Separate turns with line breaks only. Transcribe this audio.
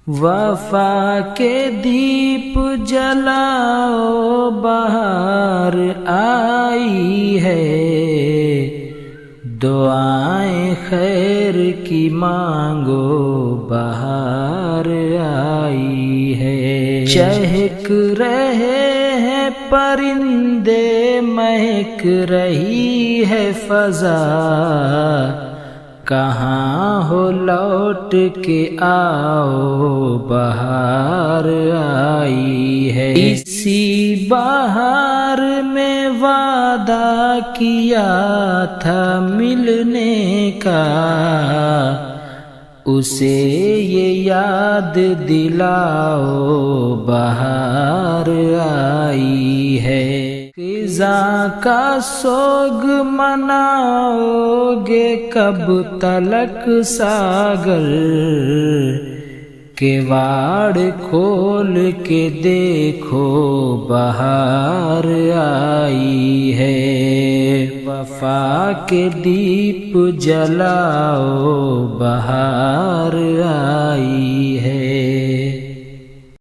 وفا کے دیپ جلاؤ بہار آئی ہے، دعائیں خیر کی مانگو بہار آئی ہے۔ چہک رہے ہیں پرندے، مہک رہی ہے فضا، کہاں ہو لوٹ کے آؤ بہار آئی ہے۔ اسی بہار میں وعدہ کیا تھا ملنے کا، اسے یہ یاد دلاؤ بہار آئی ہے۔ خزاں کا سوگ مناؤ گے کب تلک ساگر، کیواڑ کھول کے دیکھو بہار آئی ہے۔ وفا کے دیپ جلاؤ